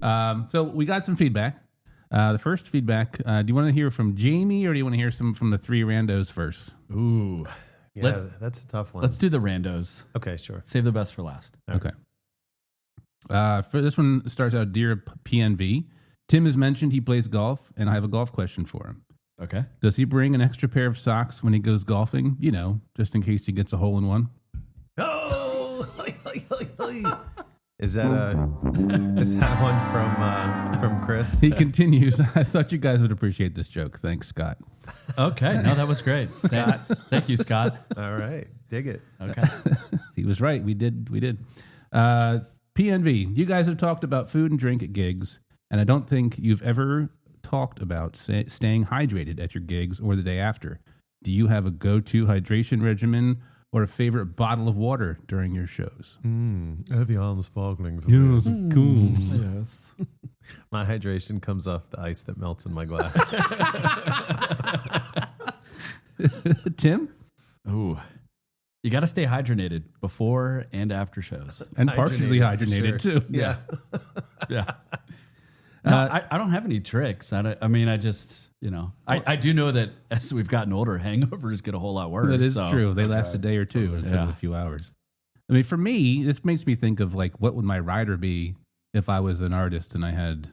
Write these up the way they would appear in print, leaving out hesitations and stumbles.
So we got some feedback. The first feedback, do you want to hear from Jamie or do you want to hear some from the three randos first? Ooh. Yeah, that's a tough one. Let's do the randos. Okay, sure. Save the best for last. Okay. For this one starts out, Dear PNV. Tim has mentioned he plays golf, and I have a golf question for him. Okay. Does he bring an extra pair of socks when he goes golfing? You know, just in case he gets a hole in one. Oh! Is that one from Chris? He continues, I thought you guys would appreciate this joke. Thanks, Scott. Okay. No, that was great. Scott. Thank you, Scott. All right. Dig it. Okay. He was right. We did. PNV, you guys have talked about food and drink at gigs, and I don't think you've ever talked about staying hydrated at your gigs or the day after. Do you have a go-to hydration regimen or a favorite bottle of water during your shows? Evian sparkling for me. Yes, of course. Yes. My hydration comes off the ice that melts in my glass. Tim? Ooh. You got to stay hydrated before and after shows. And partially hydrated, too. Yeah. Yeah. No, I don't have any tricks. I mean, I just, I do know that as we've gotten older, hangovers get a whole lot worse. That is true. They last a day or two instead of a few hours. I mean, for me, this makes me think of like, what would my rider be if I was an artist and I had,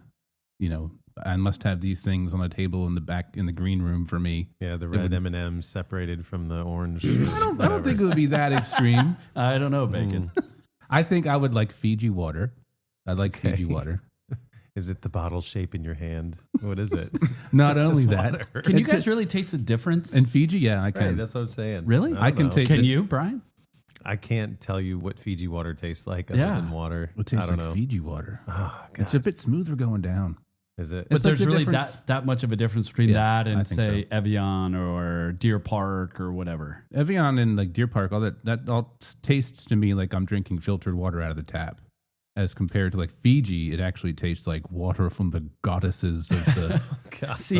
I must have these things on a table in the back in the green room for me. Yeah, the red M&Ms separated from the orange. I don't think it would be that extreme. I don't know, Bacon. I think I would like Fiji water. I like Fiji water. Is it the bottle shape in your hand? What is it? Not only that. Water. Can you guys really taste the difference? In Fiji, yeah, I can. Right, that's what I'm saying. Really? I can take Can you, Brian? I can't tell you what Fiji water tastes like other than water. It tastes I don't like know. Fiji water. Oh, God. It's a bit smoother going down. Is it? But It's there's like the really difference- that much of a difference between that I and, think say, Evian or Deer Park or whatever. Evian and like Deer Park, all that all tastes to me like I'm drinking filtered water out of the tap. As compared to like Fiji, it actually tastes like water from the goddesses of the See,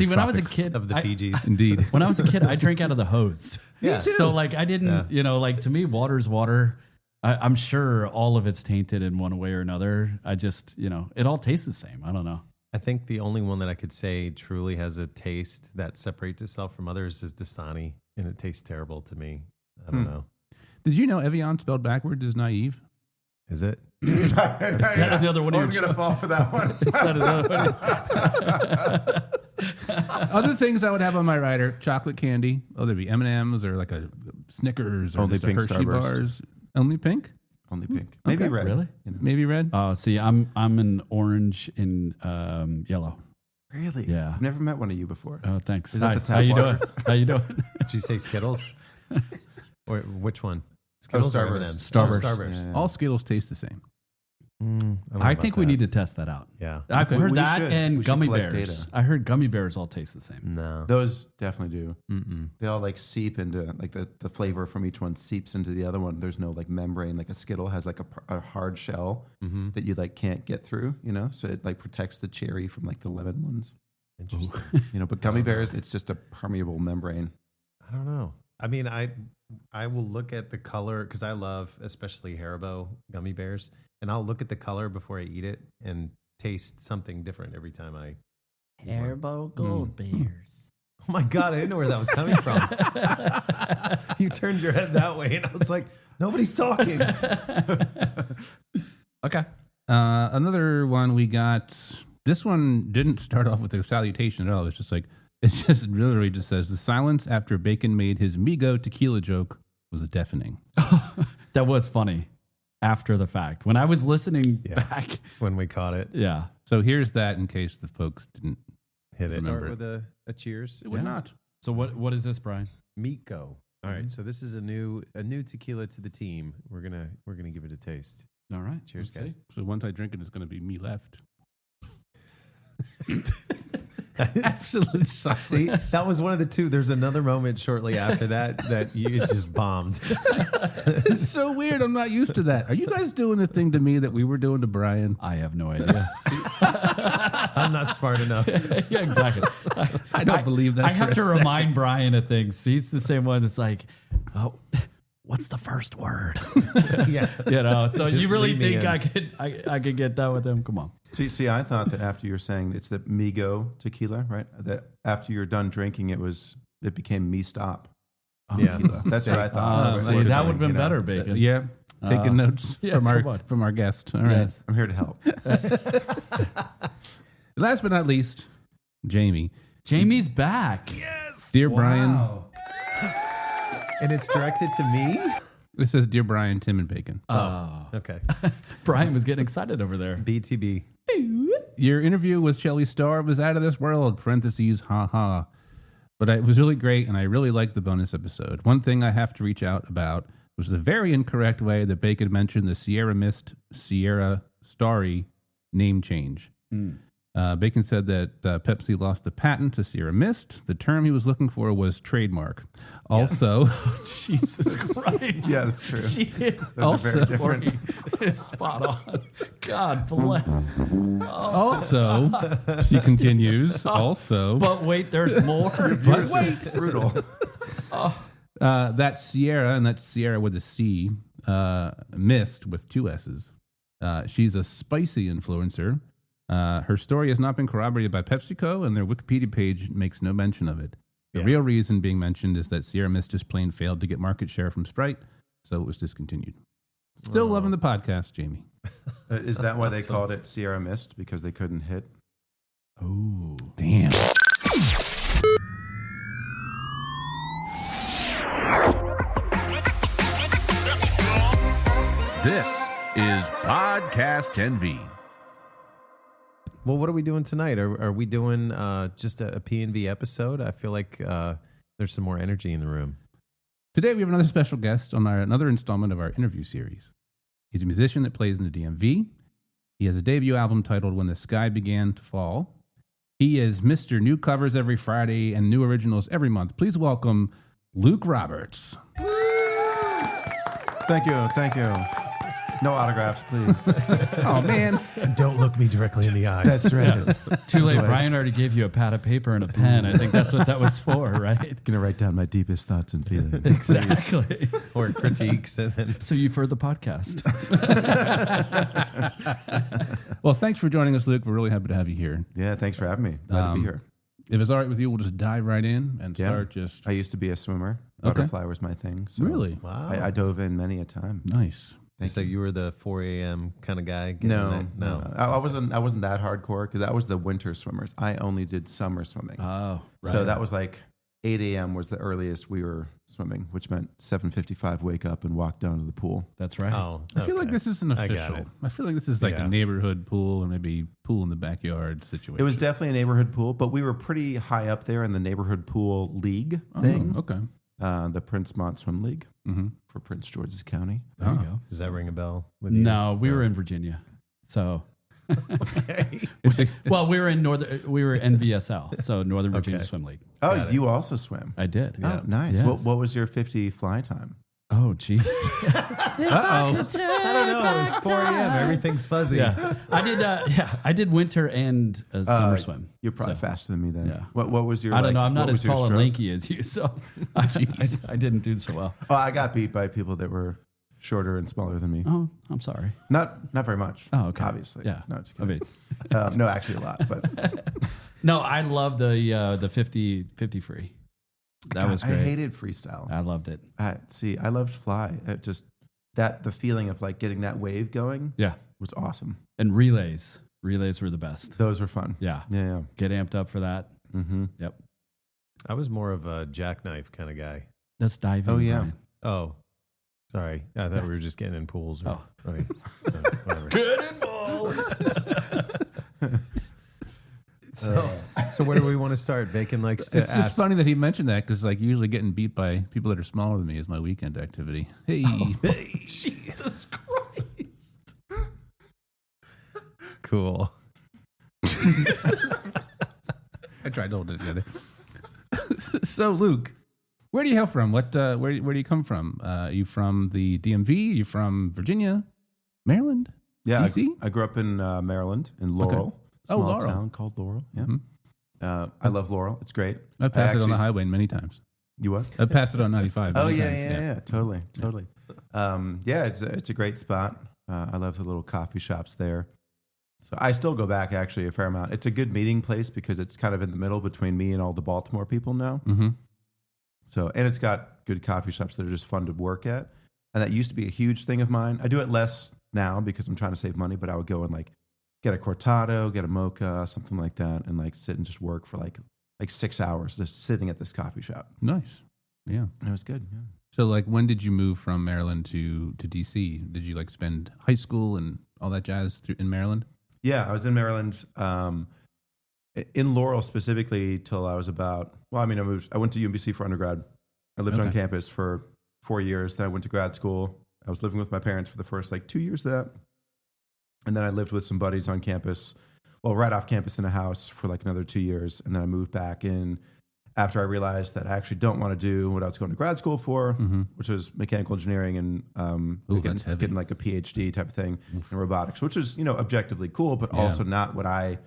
when I was a kid, of the Fijis. Indeed. when I was a kid, I drank out of the hose. Yeah. So like I didn't, like to me, water's water. I'm sure all of it's tainted in one way or another. I just, it all tastes the same. I don't know. I think the only one that I could say truly has a taste that separates itself from others is Dasani, and it tastes terrible to me. I don't know. Did you know Evian spelled backwards is naive? Is it? Is that another one I of was your going to fall for that one. Is that another one? Other things I would have on my rider: chocolate candy. Oh, there'd be M&Ms or like a Snickers or Only just a pink Hershey Starburst. bars. Only pink? Only pink. Maybe Okay. red. Really? Maybe red? Oh, see, I'm an orange and yellow. Really? Yeah. I've never met one of you before. Oh, thanks. Is that Hi. the tap How you water? doing? How you doing? Did you say Skittles? Or which one? Skittles or Starburst. M&Ms? Starburst. Oh, Starburst. Yeah. All Skittles taste the same. I think we need to test that out. Yeah. I've heard We that should. and We should gummy collect bears. data. I heard gummy bears all taste the same. No. Those definitely do. Mm-mm. They all like seep into like the flavor from each one seeps into the other one. There's no like membrane. Like a Skittle has like a hard shell that you like can't get through. So it like protects the cherry from like the lemon ones. Interesting. But gummy bears, it's just a permeable membrane. I don't know. I mean, I will look at the color because I love especially Haribo gummy bears, and I'll look at the color before I eat it and taste something different every time I. Haribo gold bears. Oh my God, I didn't know where that was coming from. You turned your head that way, and I was like, nobody's talking. Okay. Another one we got. This one didn't start off with a salutation at all. It's just literally just says the silence after Bacon made his Migo tequila joke was deafening. That was funny after the fact. When I was listening back. When we caught it. Yeah. So here's that in case the folks didn't Hit it. Remember. Start with a cheers. It would not. So what is this, Brian? Miko. All right, so this is a new tequila to the team. We're gonna give it a taste. All right. Cheers, Let's guys. see. So once I drink it, it's going to be me left. Absolute silence. See, that was one of the two. There's another moment shortly after that you just bombed. It's so weird. I'm not used to that. Are you guys doing the thing to me that we were doing to Brian? I have no idea. I'm not smart enough. Yeah, exactly. I don't believe that. I have for to a second. remind Brian of things. He's the same one that's like, oh, what's the first word? Yeah. So Just you really leave me think in. I could get that with him? Come on. See, I thought that after you're saying it's the me go tequila, right? That after you're done drinking, it became me stop. Yeah. Tequila. That's what I thought. See, It was that going, would have been you know. better, Bacon. Yeah, taking notes yeah, from come on. our guest. All right. Yes. I'm here to help. Last but not least, Jamie. Jamie's back. Dear Brian, And it's directed to me? this says Dear Brian, Tim, and Bacon. Okay. Brian was getting excited over there. BTB. Your interview with Shelley Starr was out of this world, parentheses, ha ha. But it was really great, and I really liked the bonus episode. One thing I have to reach out about was the very incorrect way that Bacon mentioned the Sierra Mist, Sierra Starry name change. Bacon said that Pepsi lost the patent to Sierra Mist. The term he was looking for was trademark. Also, Jesus Christ. Yeah, that's true. Those Those are very different. It's spot on. God bless. also, she continues, also, But wait, there's more. Yours is brutal. that Sierra, and that's Sierra with a C, Mist with two S's. She's a spicy influencer. Her story has not been corroborated by PepsiCo, and their Wikipedia page makes no mention of it. The real reason being mentioned is that Sierra Mist just plain failed to get market share from Sprite, so it was discontinued. Still loving the podcast, Jamie. Is that why they called it Sierra Mist? Because they couldn't hit? Oh, Damn. This is Podcast Envy. Well, what are we doing tonight? Are we doing just a P&V episode? I feel like there's some more energy in the room. Today we have another special guest on another installment of our interview series. He's a musician that plays in the DMV. He has a debut album titled When the Sky Began to Fall. He is Mr. New Covers every Friday and new originals every month. Please welcome Luke Roberts. Thank you. No autographs, please. Oh, man. Don't look me directly in the eyes. That's right. too late. Otherwise- Brian already gave you a pad of paper and a pen. I think that's what that was for, right? Gonna write down my deepest thoughts and feelings. Exactly. Or critiques. And then So you've heard the podcast. Well, thanks for joining us, Luke. We're really happy to have you here. Yeah, thanks for having me. Glad to be here. If it's all right with you, we'll just dive right in and Yeah. start just... I used to be a swimmer. Okay. Butterfly was my thing. So Really? wow. I dove in many a time. Nice. So you were the 4 a.m. kind of guy? getting No, there? no. I wasn't that hardcore because that was the winter swimmers. I only did summer swimming. Oh, right. So that was like 8 a.m. was the earliest we were swimming, which meant 7:55 wake up and walk down to the pool. That's right. Oh, I feel like okay. this isn't I got official. it. I feel like this is like Yeah. a neighborhood pool or maybe pool in the backyard situation. It was definitely a neighborhood pool, but we were pretty high up there in the neighborhood pool league thing, Okay. the Prince Mont Swim League Mm-hmm. for Prince George's County. There you go. Does that ring a bell? With you? No, we were in Virginia. So, Okay. well, we were in NVSL, so Northern Virginia Okay. Swim League. Oh, Got it. you also swim? I did. Yeah. Oh, nice. Yes. What was your 50 fly time? Oh, jeez. Uh-oh. I don't know. It's 4 a.m. Everything's fuzzy. Yeah, I did. I did winter and summer swim. You're probably So, faster than me then. yeah. What was your? I don't know. I'm what not as was your tall and stroke? lanky as you, so I didn't do so well. Oh, I got beat by people that were shorter and smaller than me. Oh, I'm sorry. Not very much. Oh, okay. Obviously. Yeah. No, just I kidding. mean, No, actually a lot. But no, I love the 50 free. That God, was great. I hated freestyle. I loved it. I loved fly. It just the feeling of like getting that wave going Yeah, was awesome. and relays. Relays were the best. Those were fun. Yeah, Yeah. get amped up for that. Mm-hmm. Yep, I was more of a jackknife kind of guy. that's diving. Oh, yeah. Brian. Oh, sorry. I thought we were just getting in pools. Or, Oh. okay. Whatever. So where do we want to start? Bacon likes to It's just ask. funny that he mentioned that because, like, usually getting beat by people that are smaller than me is my weekend activity. Hey, Jesus Christ! Cool. I tried to hold it together. So, Luke, where do you hail from? Where do you come from? Are you from the DMV? Are you from Virginia, Maryland? Yeah. DC? I grew up in Maryland, in Laurel. Oh, Small Laurel. town called Laurel. Yeah. Mhm. I love Laurel. It's great. I've passed it on the actually- highway many times. You what? I passed it on 95. Oh many yeah, times, totally. Yeah, it's a great spot. I love the little coffee shops there. So I still go back actually a fair amount. It's a good meeting place because it's kind of in the middle between me and all the Baltimore people now. Mm-hmm. So, and it's got good coffee shops that are just fun to work at. And that used to be a huge thing of mine. I do it less now because I'm trying to save money, but I would go and like get a cortado, get a mocha, something like that, and like sit and just work for like 6 hours just sitting at this coffee shop. Nice. Yeah. And it was good. Yeah. So, like, when did you move from Maryland to DC? Did you like spend high school and all that jazz in Maryland? Yeah, I was in Maryland, in Laurel specifically till I was about. Well, I mean, I went to UMBC for undergrad. I lived on campus for 4 years. Then I went to grad school. I was living with my parents for the first like 2 years of that, and then I lived with some buddies on campus. Well, right off campus in a house for like another 2 years, and then I moved back in after I realized that I actually don't want to do what I was going to grad school for, which was mechanical engineering and getting like a PhD type of thing in robotics, which is, objectively cool, but also not what I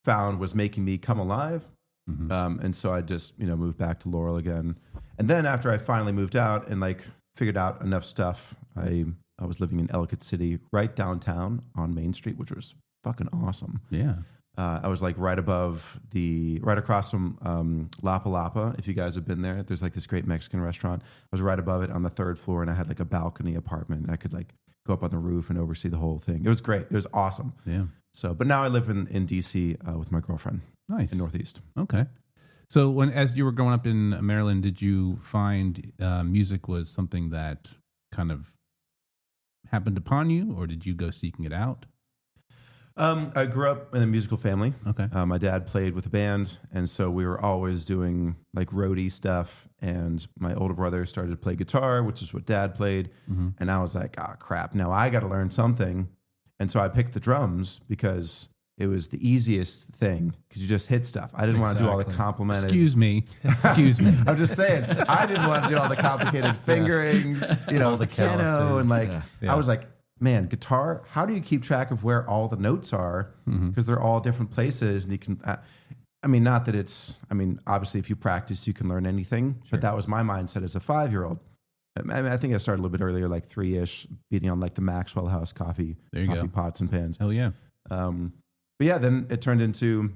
found was making me come alive. And so I just, moved back to Laurel again. And then after I finally moved out and like figured out enough stuff, I was living in Ellicott City, right downtown on Main Street, which was fucking awesome. Yeah. I was like right across from Lapa Lapa. If you guys have been there, there's like this great Mexican restaurant. I was right above it on the 3rd floor, and I had like a balcony apartment. I could like go up on the roof and oversee the whole thing. It was great. It was awesome. Yeah. So, but now I live in DC with my girlfriend. Nice. In Northeast. Okay. So as you were growing up in Maryland, did you find music was something that kind of happened upon you, or did you go seeking it out? I grew up in a musical family. Okay. My dad played with a band, and so we were always doing like roadie stuff. And my older brother started to play guitar, which is what dad played. And I was like, crap, now I got to learn something. And so I picked the drums because it was the easiest thing because you just hit stuff. I didn't want to do all the complimented. Excuse me. I'm just saying, I didn't want to do all the complicated fingerings, the piano, and like I was like, man, guitar, how do you keep track of where all the notes are? Because they're all different places. And you can, obviously if you practice, you can learn anything. Sure. But that was my mindset as a 5-year-old. I think I started a little bit earlier, like 3-ish, beating on like the Maxwell House coffee pots and pans. Hell yeah. But yeah, then it turned into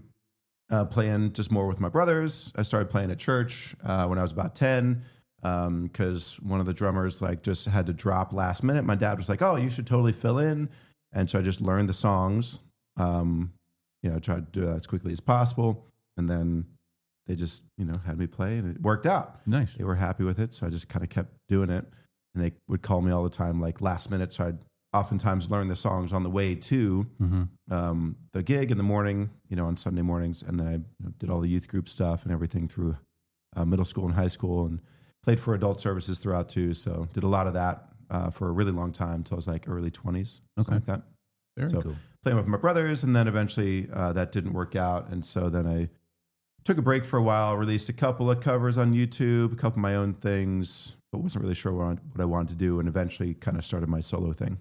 playing just more with my brothers. I started playing at church when I was about 10. Because one of the drummers like just had to drop last minute. My dad was like, "Oh, you should totally fill in," and so I just learned the songs. Tried to do that as quickly as possible, and then they just had me play, and it worked out. Nice. They were happy with it, so I just kind of kept doing it, and they would call me all the time, like last minute. So I'd oftentimes learn the songs on the way to the gig in the morning, on Sunday mornings, and then I did all the youth group stuff and everything through middle school and high school, and played for adult services throughout too, so did a lot of that for a really long time until I was like early 20s, something like that. Very cool. Playing with my brothers, and then eventually that didn't work out, and so then I took a break for a while, released a couple of covers on YouTube, a couple of my own things, but wasn't really sure what I wanted to do, and eventually kind of started my solo thing.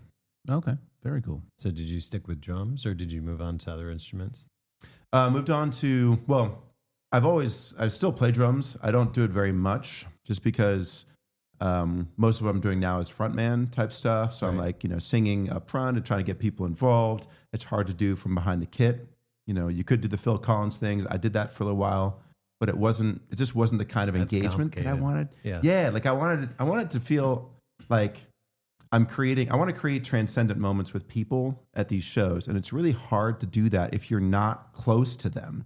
Okay, very cool. So did you stick with drums, or did you move on to other instruments? Moved on to, I still play drums. I don't do it very much just because most of what I'm doing now is frontman type stuff. So I'm like, singing up front and trying to get people involved. It's hard to do from behind the kit. You could do the Phil Collins things. I did that for a little while, but it just wasn't the kind of engagement that I wanted. Yeah. Like I wanted to feel like I want to create transcendent moments with people at these shows. And it's really hard to do that if you're not close to them.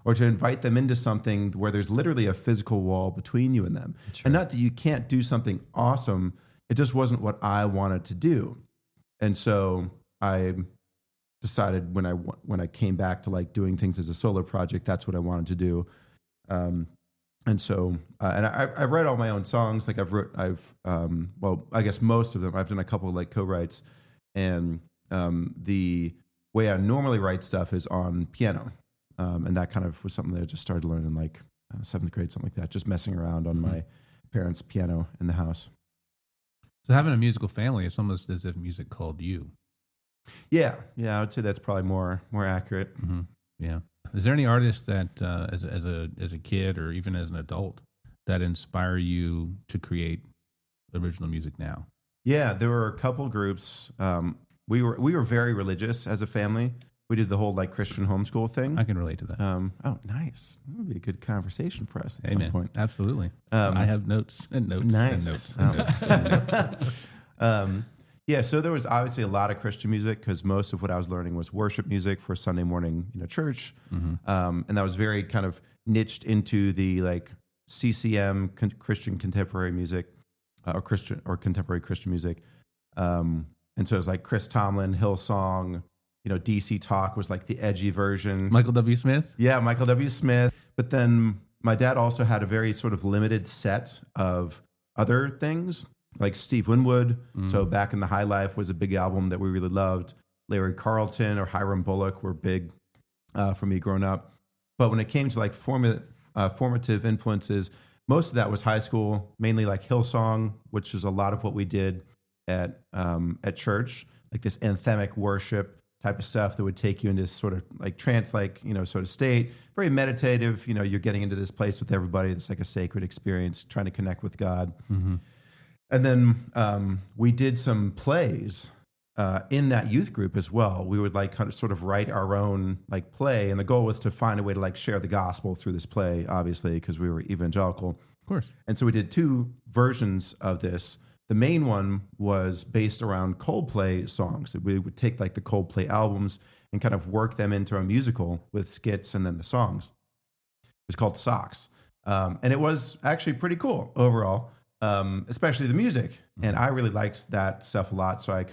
Or to invite them into something where there's literally a physical wall between you and them. Right. And not that you can't do something awesome. It just wasn't what I wanted to do. And so I decided when I came back to like doing things as a solo project, that's what I wanted to do. And I write all my own songs. Like I guess most of them. I've done a couple of like co-writes, and the way I normally write stuff is on piano. And that kind of was something that I just started learning like 7th grade, something like that, just messing around on my parents' piano in the house. So having a musical family, it's almost as if music called you. Yeah, I would say that's probably more accurate. Yeah. Is there any artist that, as a kid or even as an adult, that inspire you to create original music now? Yeah, there were a couple groups. We were very religious as a family. We did the whole like Christian homeschool thing. I can relate to that. Oh, nice. That would be a good conversation for us at Amen. some point. Absolutely. I have notes and notes Nice. and notes and notes. Yeah, so there was obviously a lot of Christian music because most of what I was learning was worship music for Sunday morning, church, and that was very kind of niched into the like CCM Christian contemporary music, or contemporary Christian music, and so it was like Chris Tomlin, Hillsong, DC Talk was like the edgy version. Michael W. Smith? Yeah, Michael W. Smith. But then my dad also had a very sort of limited set of other things, like Steve Winwood. So Back in the High Life was a big album that we really loved. Larry Carlton or Hiram Bullock were big for me growing up. But when it came to like formative influences, most of that was high school, mainly like Hillsong, which is a lot of what we did at church, like this anthemic worship type of stuff that would take you into sort of like trance, like, sort of state, very meditative. You're getting into this place with everybody. It's like a sacred experience, trying to connect with God. Mm-hmm. And then we did some plays in that youth group as well. We would like kind of sort of write our own like play. And the goal was to find a way to like share the gospel through this play, obviously, because we were evangelical. Of course. And so we did 2 versions of this. The main one was based around Coldplay songs. We would take like the Coldplay albums and kind of work them into a musical with skits and then the songs. It was called Socks. And it was actually pretty cool overall, especially the music. And I really liked that stuff a lot. So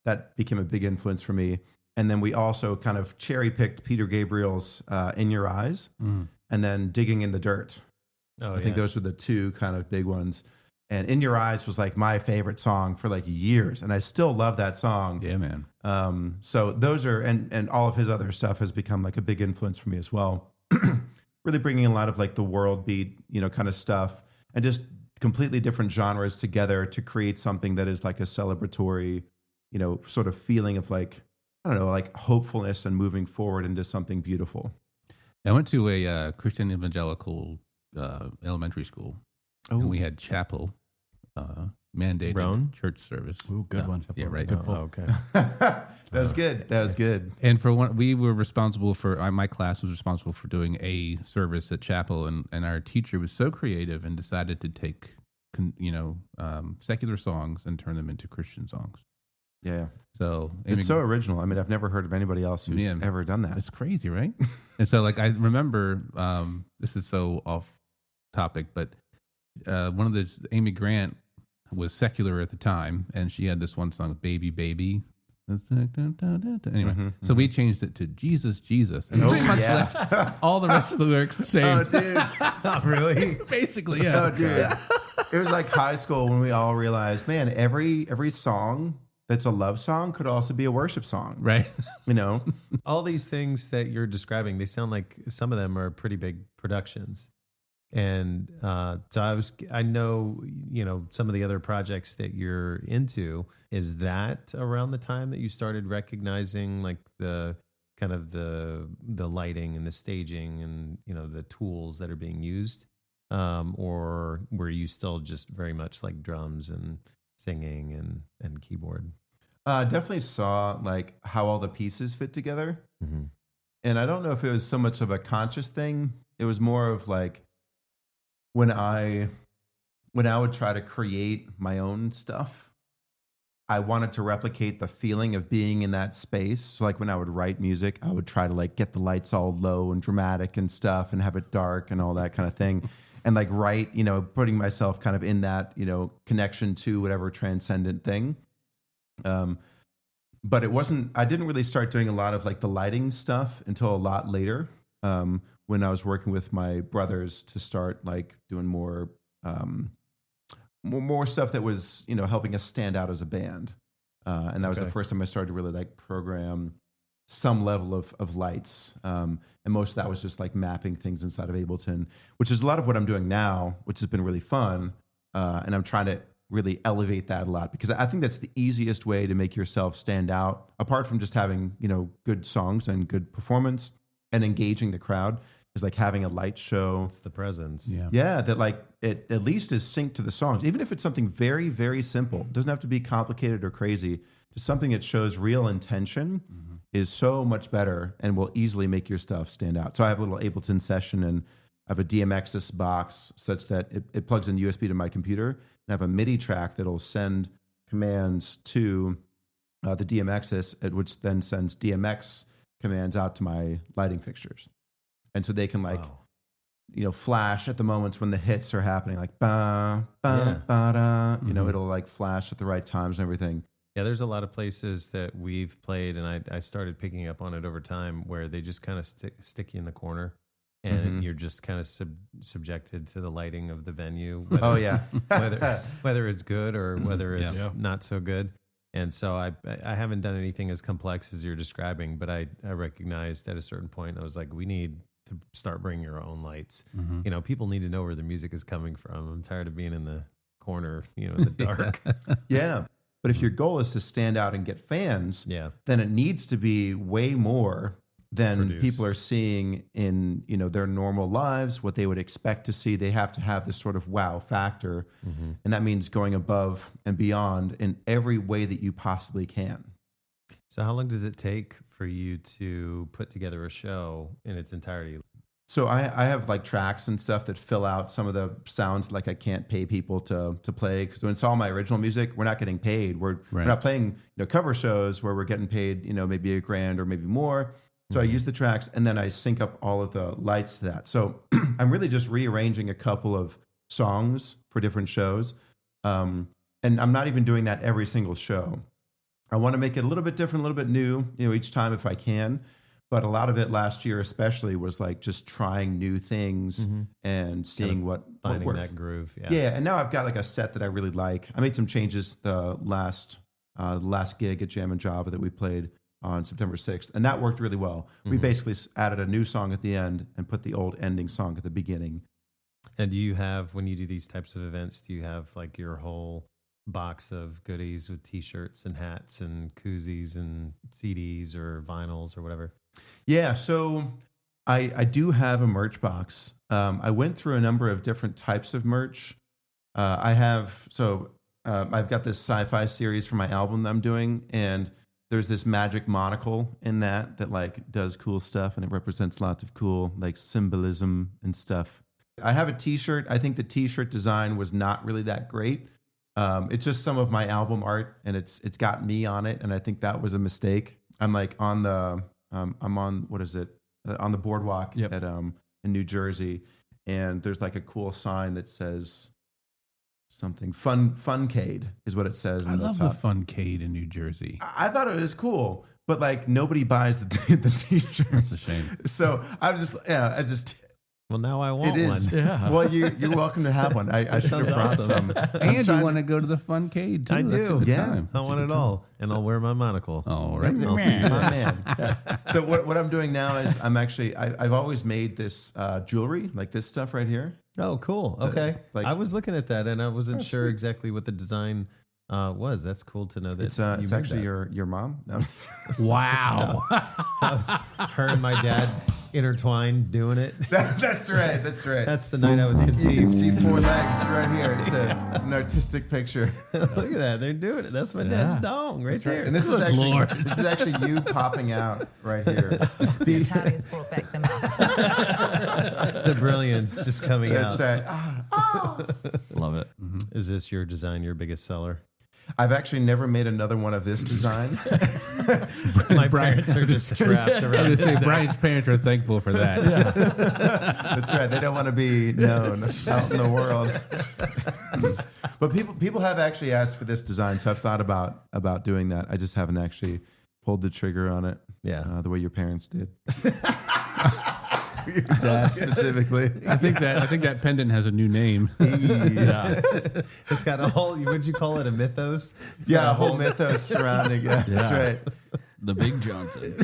that became a big influence for me. And then we also kind of cherry picked Peter Gabriel's In Your Eyes and then Digging in the Dirt. I think those were the 2 kind of big ones. And In Your Eyes was like my favorite song for like years. And I still love that song. Yeah, man. So those are, and all of his other stuff has become like a big influence for me as well. Really bringing a lot of like the world beat, kind of stuff and just completely different genres together to create something that is like a celebratory, sort of feeling of like, I don't know, like hopefulness and moving forward into something beautiful. I went to a Christian evangelical elementary school. Oh. And we had chapel mandated church service. Ooh, good one. Yeah, right. Okay. That was good. That was good. And for one, we were responsible for, my class was responsible for doing a service at chapel, and our teacher was so creative and decided to take, secular songs and turn them into Christian songs. Yeah. So it's so original. I mean, I've never heard of anybody else who's ever done that. It's crazy, right? And so like, I remember, this is so off topic, but one of the, Amy Grant was secular at the time, and she had this one song, Baby, Baby. Anyway, so we changed it to Jesus, Jesus, and pretty much left all the rest of the lyrics the same. Oh, dude. Not really? Basically, yeah. Oh, dude. It was like high school when we all realized, man, every song that's a love song could also be a worship song. Right. All these things that you're describing, they sound like some of them are pretty big productions. And so I know, some of the other projects that you're into. Is that around the time that you started recognizing like the kind of the lighting and the staging and, the tools that are being used? Or were you still just very much like drums and singing and keyboard? Definitely saw like how all the pieces fit together. Mm-hmm. And I don't know if it was so much of a conscious thing. It was more of like, when I would try to create my own stuff, I wanted to replicate the feeling of being in that space. So like when I would write music, I would try to like get the lights all low and dramatic and stuff and have it dark and all that kind of thing. And like write, putting myself kind of in that, connection to whatever transcendent thing. But I didn't really start doing a lot of like the lighting stuff until a lot later. When I was working with my brothers to start like doing more stuff that was, helping us stand out as a band. And that was the first time I started to really like program some level of lights. And most of that was just like mapping things inside of Ableton, which is a lot of what I'm doing now, which has been really fun. And I'm trying to really elevate that a lot because I think that's the easiest way to make yourself stand out, apart from just having, good songs and good performance and engaging the crowd, is like having a light show. It's the presence. Yeah, that like it at least is synced to the songs. Even if it's something very, very simple, it doesn't have to be complicated or crazy. Just something that shows real intention is so much better and will easily make your stuff stand out. So I have a little Ableton session and I have a DMX's box such that it plugs in USB to my computer, and I have a MIDI track that'll send commands to the DMX's, which then sends DMX commands out to my lighting fixtures. And so they can flash at the moments when the hits are happening, like ba ba ba da. You know, it'll like flash at the right times and everything. Yeah, there's a lot of places that we've played, and I started picking up on it over time, where they just kind of stick you in the corner, and you're just kind of subjected to the lighting of the venue. Whether, whether it's good or whether it's not so good. And so I haven't done anything as complex as you're describing, but I recognized at a certain point, I was like, we need to start bringing our own lights. You know, people need to know where the music is coming from. I'm tired of being in the corner, you know, in the dark. Yeah. But if your goal is to stand out and get fans, then it needs to be way more than people are seeing in, you know, their normal lives, what they would expect to see. They have to have this sort of wow factor. And that means going above and beyond in every way that you possibly can. So how long does it take for you to put together a show in its entirety? So I have like tracks and stuff that fill out some of the sounds like I can't pay people to play, because when it's all my original music, we're not getting paid. We're not playing, you know, cover shows where we're getting paid, you know, maybe $1,000 or maybe more. So I use the tracks and then I sync up all of the lights to that. So I'm really just rearranging a couple of songs for different shows. And I'm not even doing that every single show. I want to make it a little bit different, a little bit new, you know, each time if I can. But a lot of it last year especially was like just trying new things and seeing what finding works. That groove. Yeah. And now I've got like a set that I really like. I made some changes the last gig at Jam and Java that we played on September 6th. And that worked really well. We basically added a new song at the end and put the old ending song at the beginning. And do you have, when you do these types of events, do you have like your whole box of goodies with t-shirts and hats and koozies and CDs or vinyls or whatever? Yeah, so I do have a merch box. I went through a number of different types of merch. I've got this sci-fi series for my album that I'm doing, and there's this magic monocle in that like does cool stuff, and it represents lots of cool like symbolism and stuff. I have a t-shirt. I think the t-shirt design was not really that great. It's just some of my album art, and it's got me on it, and I think that was a mistake. I'm like on the I'm on, what is it? On the boardwalk at in New Jersey, and there's like a cool sign that says something Funcade is what it says. I love the Funcade in New Jersey. I thought it was cool, but like nobody buys the t-shirts. That's a shame. So I'm just Well, now I want it is. one. Yeah. Well, you're welcome to have one. I should have brought some. And you want to go to the Funcade too. I do. Time. I want it all, and I'll wear my monocle. All right, I'll see you, my man. So what I'm doing now is I've always made this jewelry, like this stuff right here. Oh, cool. Okay. I was looking at that, and I wasn't sure sweet. exactly what the design was. That's cool to know that. It's actually your mom. No. Wow. Her and my dad intertwined doing it. That's right. That's right. That's the night I was You can conceived. see 4 legs right here. It's an artistic picture. Look at that. They're doing it. That's my dad's dong right there. And this is actually you popping out right here. The Italians brought back the mouth. The brilliance just coming That's out. right. Love it. Is this your design, your biggest seller? I've actually never made another one of this design. My parents are just trapped I around. was going to say, Brian's parents are thankful for that. That's right. They don't want to be known out in the world. But people have actually asked for this design, so I've thought about doing that. I just haven't actually pulled the trigger on it. Yeah. The way your parents did. Your dad specifically. I think that pendant has a new name. Yeah. It's got a whole, would you call it a mythos? It's Yeah, got a whole mythos surrounding it. That's right. The Big Johnson.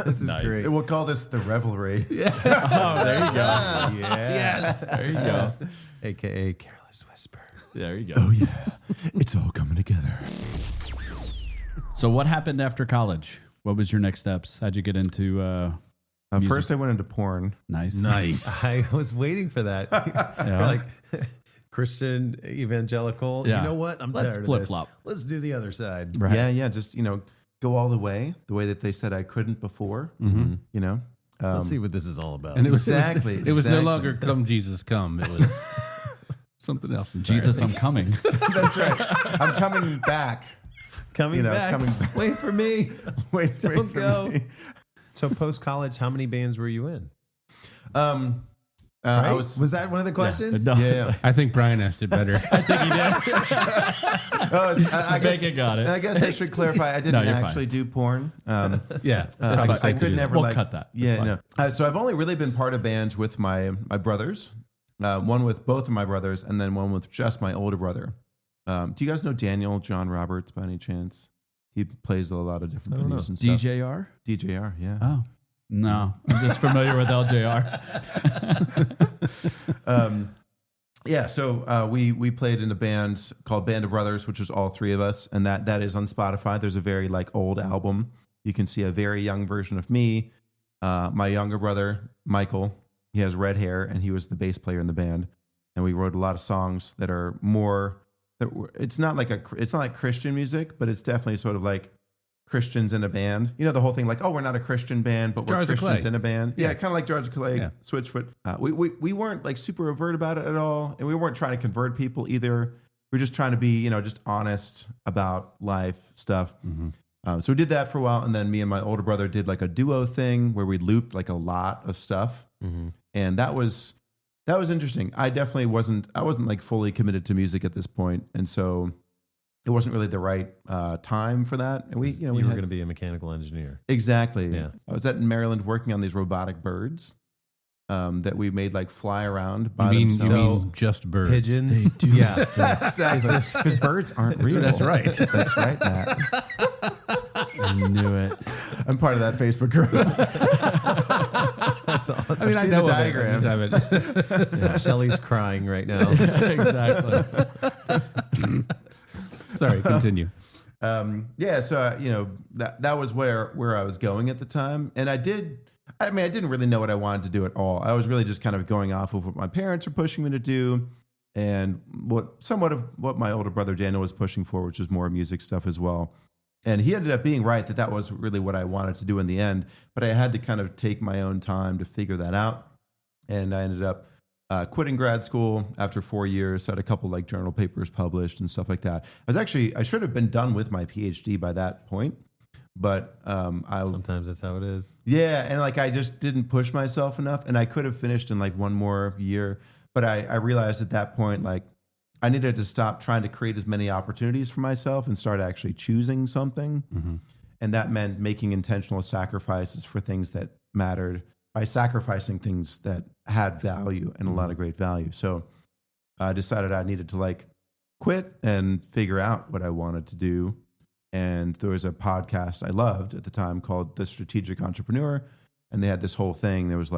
This is Nice. great. We'll call this the revelry. Oh, there you go. Yes. There you go. AKA Careless Whisper. There you go. Oh yeah, it's all coming together. So what happened after college? What was your next steps? How'd you get into music? First, I went into porn. Nice. I was waiting for that. You're like Christian evangelical. Yeah. You know what? I'm Let's tired of flip-flop. this. Let's do the other side. Right. Yeah, just go all the way that they said I couldn't before. You know, Let's see what this is all about. And it was Exactly, It was no exactly. longer "Come Jesus, come." It was something else. Entirely. Jesus, I'm coming. that's right. I'm coming back. coming back. coming back. Wait for me. Wait, Don't for go. me. So post college, how many bands were you in? I Right? was that one of the questions? No. yeah. I think Brian asked it better. I think he did. I guess, Bacon got it. I guess I should clarify. I didn't you're fine. actually do porn. Yeah, I could never We'll cut that. That's Yeah, fine. no. So I've only really been part of bands with my brothers. One with both of my brothers, and then one with just my older brother. Do you guys know Daniel John Roberts by any chance? He plays a lot of different venues and stuff. DJR? DJR, yeah. Oh. No, I'm just familiar with LJR. Yeah, so we played in a band called Band of Brothers, which was all three of us, and that is on Spotify. There's a very old album. You can see a very young version of me, my younger brother Michael. He has red hair, and he was the bass player in the band. And we wrote a lot of songs that are more. It's not like Christian music, but it's definitely sort of like Christians in a band. You know, the whole thing we're not a Christian band, but Jars we're of Christians Clay. in a band. Yeah, kind of like Jars of Clay, Yeah. Switchfoot. We weren't super overt about it at all, and we weren't trying to convert people either. We were just trying to be, just honest about life stuff. So we did that for a while, and then me and my older brother did a duo thing where we looped a lot of stuff, and that was interesting. I definitely wasn't fully committed to music at this point, and so it wasn't really the right time for that. And we were going to be a mechanical engineer. exactly. Yeah. I was at Maryland working on these robotic birds that we made fly around by You mean themselves. just birds? Pigeons. Yes. Exactly, because birds aren't real. That's right. That's right, Matt. I knew it. I'm part of that Facebook group. That's awesome. I mean, I seen know the of it, I just haven't- Shelley's crying right now. Exactly. Sorry, continue. Yeah, so that was where I was going at the time, and I didn't really know what I wanted to do at all. I was really just kind of going off of what my parents were pushing me to do, and somewhat of what my older brother Daniel was pushing for, which was more music stuff as well. And he ended up being right that was really what I wanted to do in the end, but I had to kind of take my own time to figure that out, and I ended up quitting grad school after 4 years. Had a couple journal papers published and stuff like that. I should have been done with my PhD by that point, but Sometimes that's how it is. yeah, and I just didn't push myself enough, and I could have finished in one more year, but I realized at that point I needed to stop trying to create as many opportunities for myself and start actually choosing something, and that meant making intentional sacrifices for things that mattered by sacrificing things that had value and a lot of great value. So I decided I needed to quit and figure out what I wanted to do. And there was a podcast I loved at the time called The Strategic Entrepreneur. And they had this whole thing. There was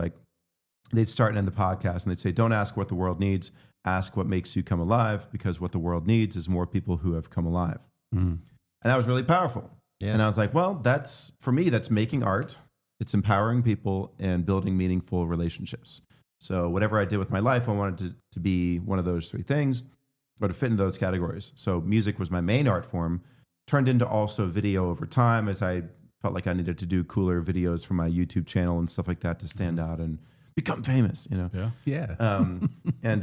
they'd start and end the podcast and they'd say, don't ask what the world needs, ask what makes you come alive, because what the world needs is more people who have come alive. And that was really powerful. Yeah. And I was like, well, for me, that's making art. It's empowering people and building meaningful relationships. So whatever I did with my life, I wanted to be one of those three things, or to fit into those categories. So music was my main art form, turned into also video over time, as I felt like I needed to do cooler videos for my YouTube channel and stuff like that to stand out and become famous, Yeah. And then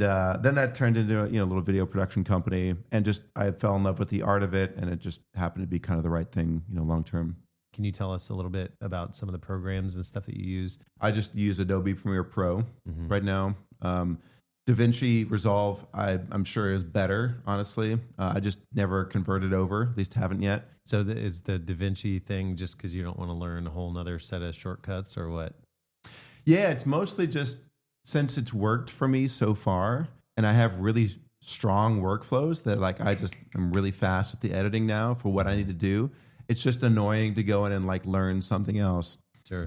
that turned into a little video production company, and just I fell in love with the art of it, and it just happened to be kind of the right thing, long term. Can you tell us a little bit about some of the programs and stuff that you use? I just use Adobe Premiere Pro right now. DaVinci Resolve, I'm sure is better, honestly. I just never converted over, at least haven't yet. So is the DaVinci thing just because you don't want to learn a whole nother set of shortcuts or what? Yeah, it's mostly just since it's worked for me so far, and I have really strong workflows that I'm really fast with the editing now for what I need to do. It's just annoying to go in and learn something else. Sure.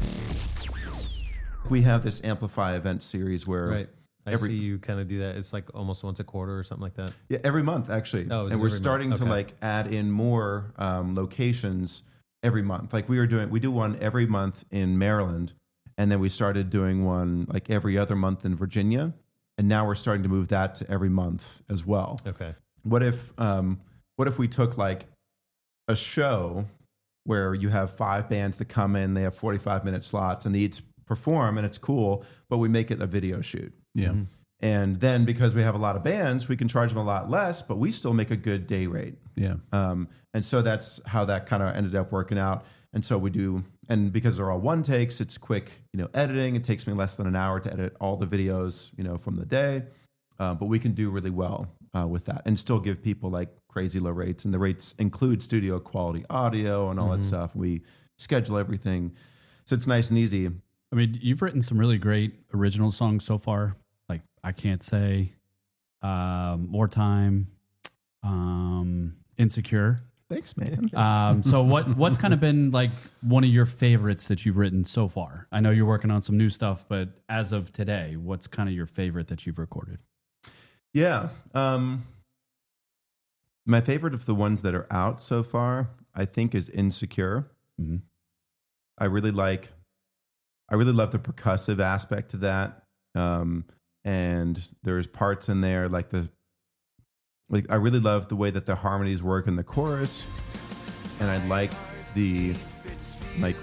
We have this Amplify event series where Right. I see you kind of do that. It's almost once a quarter or something like that. every month actually. Oh, is it and we're every starting month? to Okay. add in more locations every month. Like we do one every month in Maryland, and then we started doing one like every other month in Virginia, and now we're starting to move that to every month as well. Okay. What if we took like a show where you have 5 bands that come in, they have 45-minute slots, and they each perform, and it's cool, but we make it a video shoot. Yeah. Mm-hmm. And then because we have a lot of bands, we can charge them a lot less, but we still make a good day rate. Yeah. And so that's how that kind of ended up working out. And so we do, and because they're all one takes, it's quick, editing. It takes me less than an hour to edit all the videos, from the day. But we can do really well with that and still give people like crazy low rates. And the rates include studio quality audio and all that stuff. We schedule everything. So it's nice and easy. I mean, you've written some really great original songs so far. Like I Can't Say, More Time, Insecure. Thanks, man. So what's kind of been like one of your favorites that you've written so far? I know you're working on some new stuff, but as of today, what's kind of your favorite that you've recorded? Yeah. My favorite of the ones that are out so far, I think, is Insecure. Mm-hmm. I really love the percussive aspect to that. And there's parts in there I really love the way that the harmonies work in the chorus. And I like the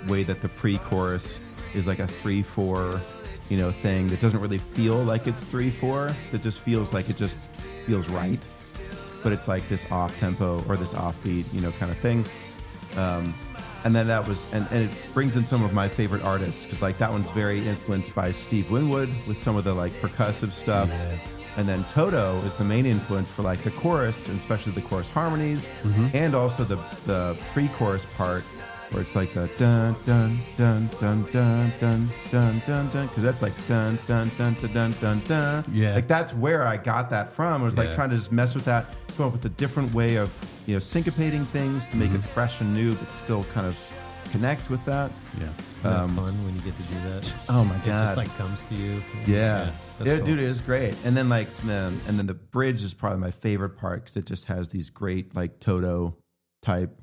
way that the pre-chorus is like a 3/4, thing that doesn't really feel like it's 3/4. That just feels like it just feels right. But it's like this off tempo or this offbeat, kind of thing. And then that was, and it brings in some of my favorite artists because like that one's very influenced by Steve Winwood with some of the like percussive stuff. Yeah. And then Toto is the main influence for like the chorus, and especially the chorus harmonies, and also the pre-chorus part where it's like the dun dun dun dun dun dun dun dun dun, because that's like dun dun dun dun dun dun dun. Yeah, like that's where I got that from. I was like trying to just mess with that, come up with a different way of syncopating things to make it fresh and new, but still kind of connect with that. Yeah, isn't that fun when you get to do that? Oh my god, it just like comes to you. Yeah, cool. Dude, it is great. And then and then the bridge is probably my favorite part because it just has these great like Toto type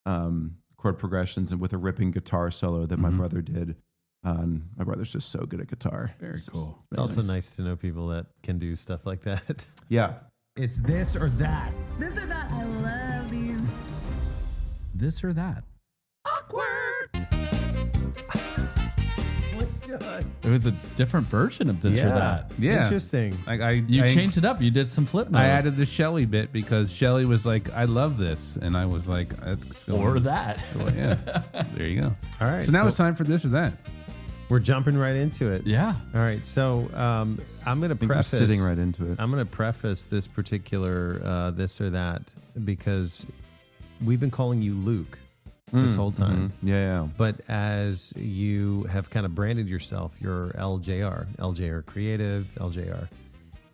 chord progressions and with a ripping guitar solo that my brother did. My brother's just so good at guitar. Very cool. It's also nice to know people that can do stuff like that. Yeah. It's this or that. This or that. I love these. This or that. Awkward. It was a different version of this or that. Yeah. Interesting. You changed it up. You did some flip mode. I added the Shelly bit because Shelly was like, I love this. And I was like, or that. Well, yeah. There you go. All right. So now it's time for this or that. We're jumping right into it. Yeah. All right. So I'm going to preface. We're sitting right into it. I'm going to preface this particular this or that because we've been calling you Luke this whole time. Yeah. But as you have kind of branded yourself, you're LJR Creative, LJR.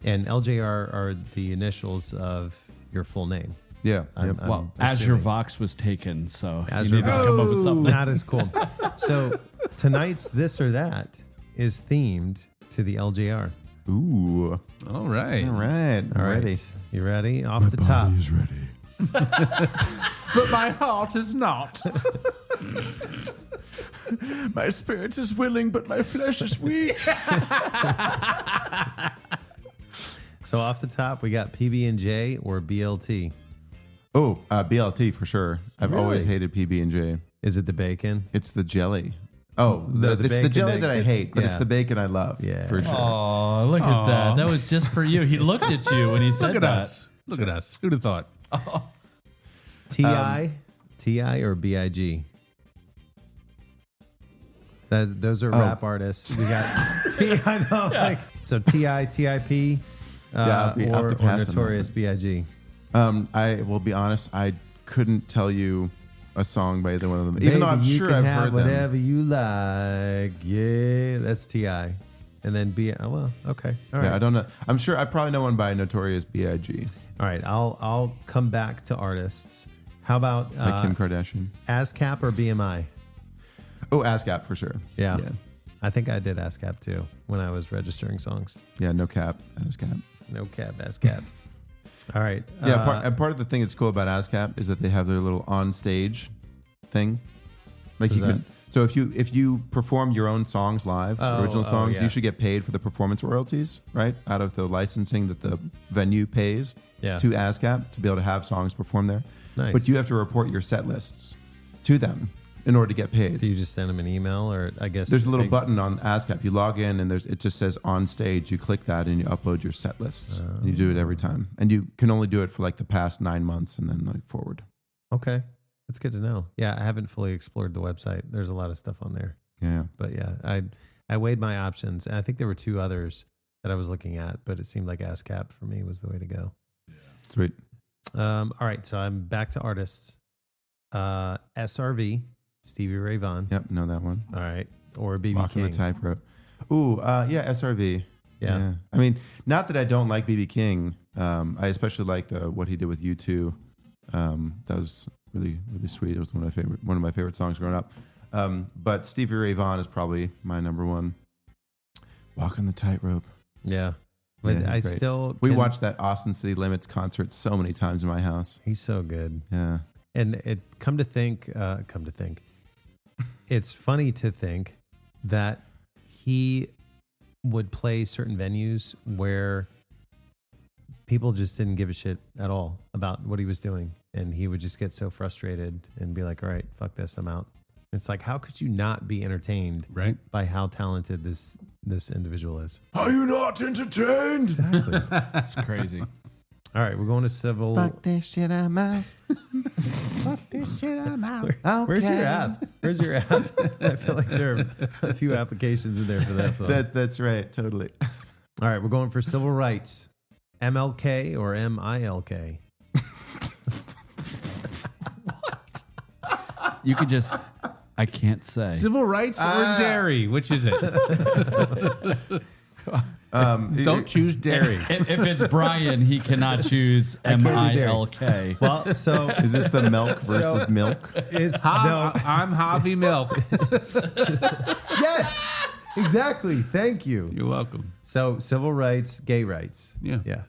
And LJR are the initials of your full name. Yeah. Well, as your Vox was taken, so as you need to come up with something. Not as cool. So tonight's this or that is themed to the LJR. Ooh. All right. All right. All right. Ready. You ready? Off the top. Is ready. But my heart is not. My spirit is willing, but my flesh is weak. So off the top, we got PB&J or BLT. Oh, BLT for sure. I've always hated PB&J. Is it the bacon? It's the jelly. Oh, it's the bacon jelly that I hate, but it's yeah. the bacon I love. Yeah. For sure. Oh, look at that. That was just for you. He looked at you when he said Look at that. us. Look at us. Who'd have thought? T.I. or B.I.G.? Those are rap artists. We got T.I. know, so T.I., T.I.P. I'll or have to pass on Notorious that. B.I.G. I will be honest. I couldn't tell you a song by either one of them, Baby, even though I'm you sure can I've have heard whatever them. you like. Yeah, that's T.I. And then B. Oh, well, okay. All right. Yeah, I don't know. I'm sure I probably know one by Notorious B.I.G. All right. I'll come back to artists. How about Like Kim Kardashian. ASCAP or BMI? Oh, ASCAP for sure. Yeah. I think I did ASCAP too when I was registering songs. Yeah, no cap. ASCAP. No cap, ASCAP. All right. Yeah, part of the thing that's cool about ASCAP is that they have their little on stage thing. Like What you is could. So if you perform your own songs live, original songs, yeah. you should get paid for the performance royalties, right? Out of the licensing that the venue pays Yeah. to ASCAP to be able to have songs performed there. Nice. But you have to report your set lists to them in order to get paid. Do you just send them an email, or I guess There's a little button on ASCAP. You log in and it just says on stage. You click that and you upload your set lists. And you do it every time. And you can only do it for like the past 9 months and then like forward. Okay, that's good to know. Yeah, I haven't fully explored the website. There's a lot of stuff on there, Yeah. but yeah, I weighed my options, and I think there were 2 others that I was looking at, but it seemed like ASCAP for me was the way to go. Sweet. All right, so I'm back to artists. SRV, Stevie Ray Vaughan. Yep. Know that one. All right, or BB Walking King. the tightrope. Ooh, yeah, SRV. Yeah. I mean, not that I don't like BB King. I especially like what he did with U2. That was really, really sweet. It was one of my favorite songs growing up. But Stevie Ray Vaughan is probably my number one. Walking the tightrope. Yeah, but Yeah, I he's great. still We can- watched that Austin City Limits concert so many times in my house. He's so good. Yeah. And come to think, it's funny to think that he would play certain venues where people just didn't give a shit at all about what he was doing. And he would just get so frustrated and be like, all right, fuck this, I'm out. It's like, how could you not be entertained Right? by how talented this individual is? Are you not entertained? Exactly. It's crazy. All right, we're going to civil. Fuck this shit, I'm out. Where's your app? Where's your app? I feel like there are a few applications in there for that song. That's right. Totally. All right, we're going for civil rights. MLK or MILK? You could just, I can't say. Civil rights or dairy? Which is it? Don't choose dairy. If it's Brian, he cannot choose MILK. Well, so Is this the milk versus milk? it's I'm Javi Milk. yes, exactly. Thank you. You're welcome. So civil rights, gay rights. Yeah. Yeah.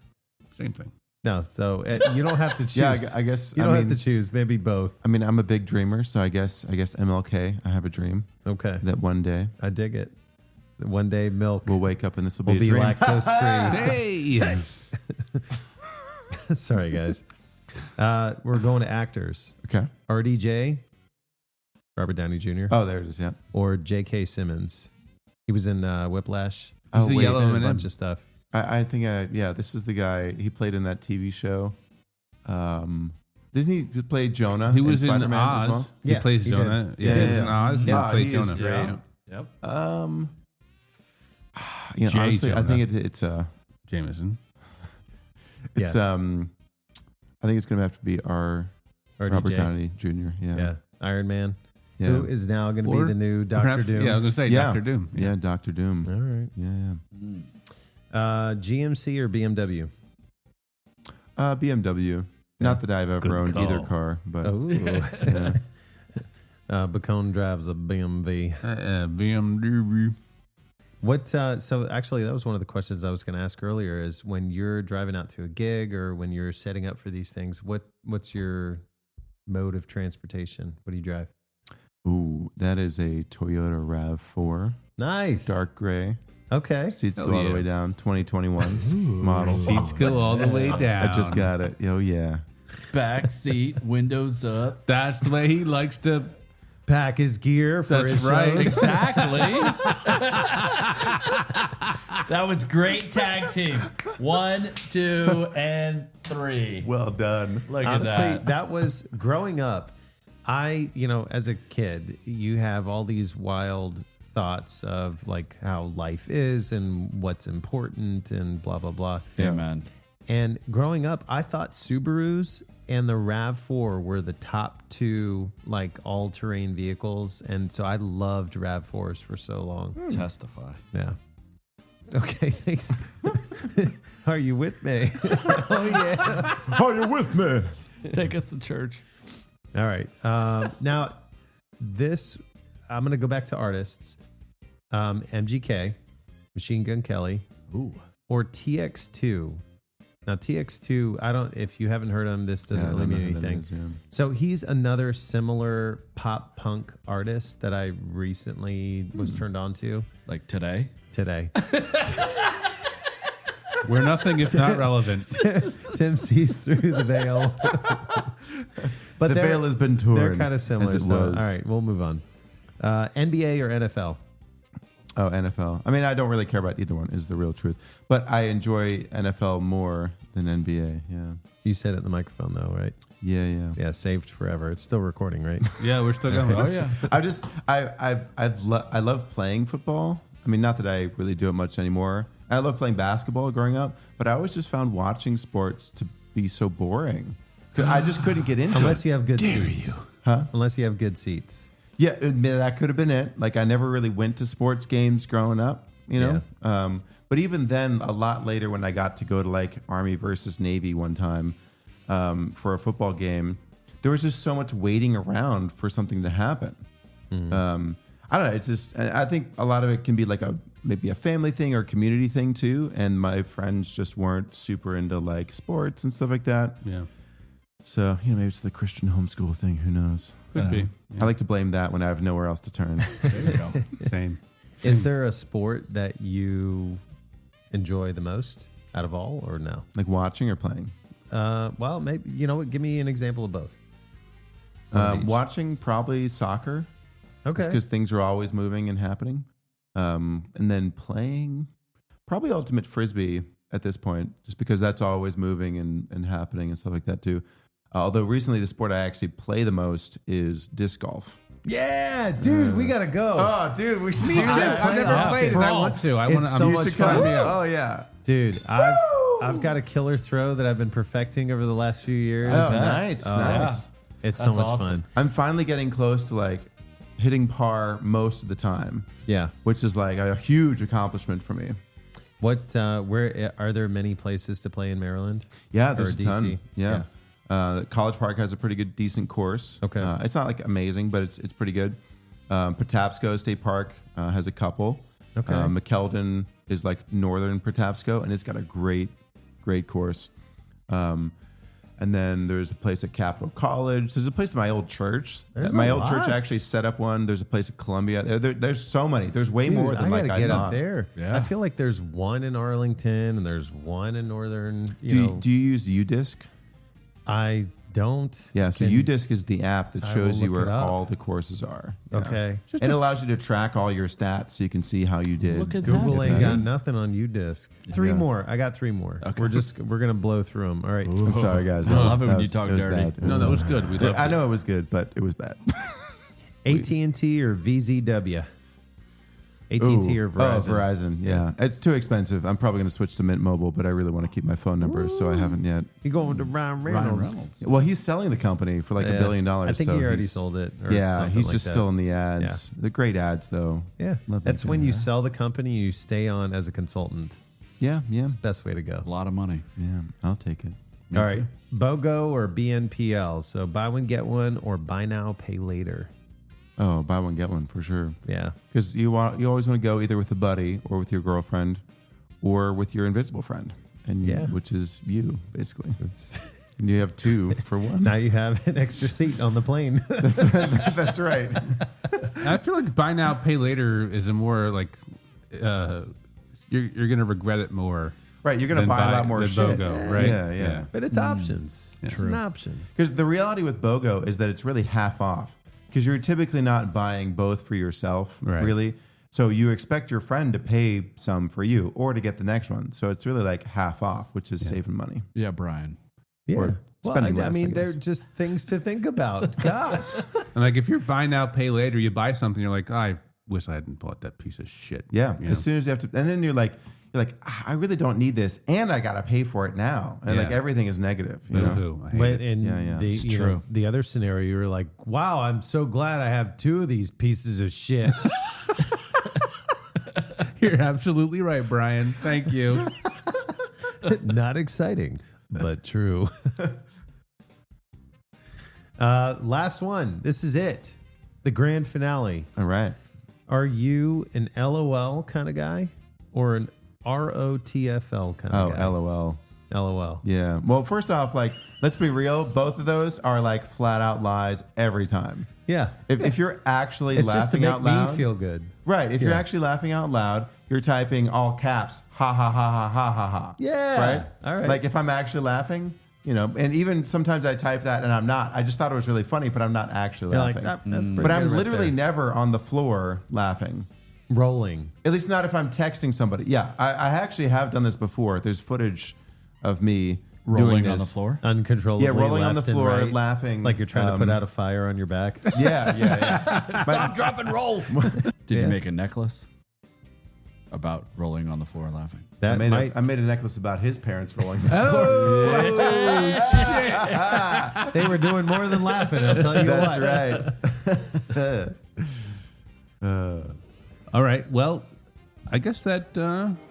Same thing. No, so you don't have to choose. Yeah, I guess. you I don't mean, have to choose. Maybe both. I mean, I'm a big dreamer, so I guess MLK. I have a dream Okay, that one day I dig it. One day, milk we'll wake up and this will will be be a dream. lactose free. Hey. Sorry, guys. We're going to actors. Okay. RDJ, Robert Downey Jr. Oh, there it is. Yeah. or J.K. Simmons. He was in Whiplash. He's the He's yellow been in a M&M. bunch of stuff. I think. Yeah. This is the guy. He played in that TV show. Didn't he play Jonah? He was in Spider-Man Oz. as well? He Yeah, plays he did. Jonah. Yeah, Yeah, he was yeah, in Oz. yeah. He played he is Jonah. great. Yeah. Yep. You know, J. honestly, I Jonah. think it's Jameson. Yeah. I think it's gonna have to be our RDJ. Robert Downey Jr. Yeah. Yeah. Iron Man. Yeah. Who is now going to be Or the new Doctor Perhaps- Doom. Yeah, I was going to say Yeah. Doctor Doom. Yeah, Doctor Doom. All right. Yeah. GMC or BMW? BMW. Not that I've ever Good owned call. either car, but Oh. yeah. Bacone drives a BMW. BMW. What? So actually, that was one of the questions I was going to ask earlier. Is when you're driving out to a gig or when you're setting up for these things, what's your mode of transportation? What do you drive? Ooh, that is a Toyota RAV4, Nice. dark gray. Okay. Seats Oh, go all the yeah. way down. 2021 model. Seats go all the way down. I just got it. Oh yeah. Back seat, windows up. That's the way he likes to. Pack his gear for That's his right. shows. Exactly. That was great tag team. 1, 2, and 3. Well done. Look Honestly, at that. that was growing up. As a kid, you have all these wild thoughts of like how life is and what's important and blah, blah, blah. Yeah, man. And growing up, I thought Subarus and the RAV4 were the top 2 like all-terrain vehicles. And so I loved RAV4s for so long. Testify. Yeah. Okay, thanks. Are you with me? Oh, yeah. Are you with me? Take us to church. All right. Now, I'm going to go back to artists. MGK, Machine Gun Kelly, Ooh. or TX2, Now TX2, I don't. If you haven't heard him, this doesn't Yeah, I really don't know mean who that anything. is, yeah. So he's another similar pop punk artist that I recently was turned on to Like today. today. We're nothing if not relevant. Tim sees through the veil. But The they're- veil has been torn. They're kind of similar. as it So, was. all right, we'll move on. NBA or NFL? Oh, NFL. I mean, I don't really care about either one, is the real truth. But I enjoy NFL more than NBA. Yeah. You said it in the microphone though, right? Yeah. Yeah, saved forever. It's still recording, right? Yeah, we're still going. Oh yeah. I love playing football. I mean, not that I really do it much anymore. I love playing basketball growing up, but I always just found watching sports to be so boring. 'Cause I just couldn't get into Unless it. you have good seats. Huh? Unless you have good seats. Yeah, that could have been it. Like I never really went to sports games growing up, you know. But even then, a lot later, when I got to go to like Army versus Navy one time for a football game, there was just so much waiting around for something to happen. I don't know. It's just I think a lot of it can be like maybe a family thing or a community thing too. And my friends just weren't super into like sports and stuff like that. Yeah, So maybe it's the Christian homeschool thing. Who knows? could be. I like to blame that when I have nowhere else to turn. There you go. Same. Is there a sport that you enjoy the most out of all, or no? Like watching or playing. Well, maybe you know what. Give me an example of both. One of each. Watching probably soccer. Okay. Because things are always moving and happening. And then playing probably ultimate frisbee at this point, just because that's always moving and happening and stuff like that too. Although recently the sport I actually play the most is disc golf. Yeah, dude, we gotta go. Oh, dude, we should. I've never played it. I want to. I want It's to. so I'm much just fun. sign me up. Oh yeah. Dude, I've got a killer throw that I've been perfecting over the last few years. Oh, nice, nice. It's so That's much awesome. fun. I'm finally getting close to like hitting par most of the time, Yeah. which is like a huge accomplishment for me. What? Where are there many places to play in Maryland? Yeah, Or there's a DC? ton. Yeah. College Park has a pretty good, decent course. Okay. It's not like amazing, but it's pretty good. Patapsco State Park has a couple. Okay. McKeldin is like northern Patapsco, and it's got a great course. And then there's a place at Capitol College. There's a place at my old church. There's My a old church lot. actually set up one. There's a place at Columbia. There's so many. There's way Dude, more than like gotta I get thought. up there. Yeah. I feel like there's one in Arlington and there's one in northern. Do you use UDisc? I don't. Yeah, so Can- UDisc is the app that I shows will you look where it up. all the courses are. Yeah. Okay. And it allows you to track all your stats so you can see how you did. Look at Google that. ain't got nothing on UDisc. Three Yeah. more. I got three more. Okay. We're gonna blow through them. All right. I'm sorry, guys. I love it when you talk it was dirty. bad. It was No, that bad. was good. We loved I it. know it was good, but it was bad. AT&T or VZW? AT&T or Verizon? Oh, Verizon. Yeah. It's too expensive. I'm probably going to switch to Mint Mobile, but I really want to keep my phone number, so I haven't yet. You going to Ryan Reynolds? Ryan Reynolds. Well, he's selling the company for like $1 billion. I think so he already he's- sold it. Or Yeah, something he's like just that. still in the ads. The great ads, though. Yeah, Love that that's guy. when you sell the company, you stay on as a consultant. Yeah, It's the best way to go. A lot of money. yeah. I'll take it. All right, BOGO or BNPL. So buy one get one or buy now pay later. Oh, buy one get one for sure. Yeah, Because you always want to go either with a buddy or with your girlfriend or with your invisible friend, and Yeah. which is you basically. And you have two for one. now you have an extra seat on the plane. That's right. I feel like buy now, pay later is a more like you're gonna regret it more. Right, you're gonna than buy a lot more than shit. BOGO, right? Yeah. But it's options. It's True. an option. Because the reality with BOGO is that it's really half off. Because you're typically not buying both for yourself, Right. really. So you expect your friend to pay some for you or to get the next one. So it's really like half off, which is saving money. Yeah, Brian. Yeah. Or Well, spending I less, I mean, guess. they're just things to think about. Gosh. And like if you're buy now, pay later, you buy something, you're like, I wish I hadn't bought that piece of shit. Yeah. You know? As soon as you have to, and then you're like, I really don't need this, and I gotta pay for it now, and like Yeah. everything is negative. You know? Boo-hoo. I hate But it. in Yeah, the it's you know, true. the other scenario, you were like, "Wow, I'm so glad I have two of these pieces of shit." You're absolutely right, Brian. Thank you. Not exciting, but true. Last one. This is it. The grand finale. All right. Are you an LOL kind of guy or an ROTFL kind Oh, of guy? LOL. LOL. Yeah. Well, first off, like, let's be real. Both of those are like flat out lies every time. Yeah. If you're actually It's just to laughing make out loud, me feel good. right? If you're Yeah. actually laughing out loud, you're typing all caps, ha ha ha ha ha ha ha. Yeah. Right. All right. Like if I'm actually laughing, and even sometimes I type that and I'm not. I just thought it was really funny, but I'm not actually You're laughing. like, that's pretty But I'm good right literally there. never on the floor laughing. rolling. At least not if I'm texting somebody. Yeah, I actually have done this before. There's footage of me doing Rolling this. on the floor. Uncontrollably. Yeah, rolling on the left and floor, right, laughing. like you're trying to put out a fire on your back. Yeah. Stop, drop, and roll. Did Yeah. you make a necklace about rolling on the floor laughing? That might. I made a necklace about his parents rolling. They were doing more than laughing. I'll tell you That's what. right. All right. Well, I guess that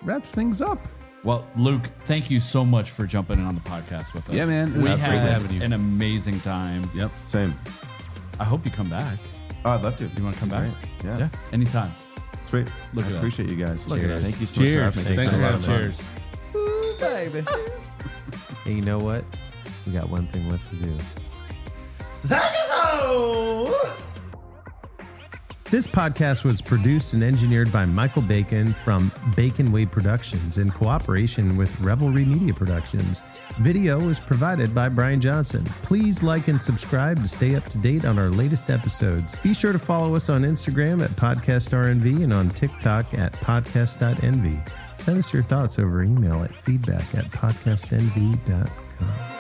wraps things up. Well, Luke, thank you so much for jumping in on the podcast with us. Yeah, man. It was We great had having you. an amazing time. Yep. Same. I hope you come back. Oh, I'd love to. You want to come back? Great. Yeah, anytime. Sweet. Look I at us. appreciate you guys. Look at us. Thank you so Cheers. much for having me. Thanks Thanks a for lot, having man. Cheers. baby. And you know what? We got one thing left to do. This podcast was produced and engineered by Michael Bacon from Bacon Way Productions in cooperation with Revelry Media Productions. Video was provided by Brian Johnson. Please like and subscribe to stay up to date on our latest episodes. Be sure to follow us on Instagram at PodcastRNV and on TikTok at podcast.nv. Send us your thoughts over email at feedback@podcastnv.com.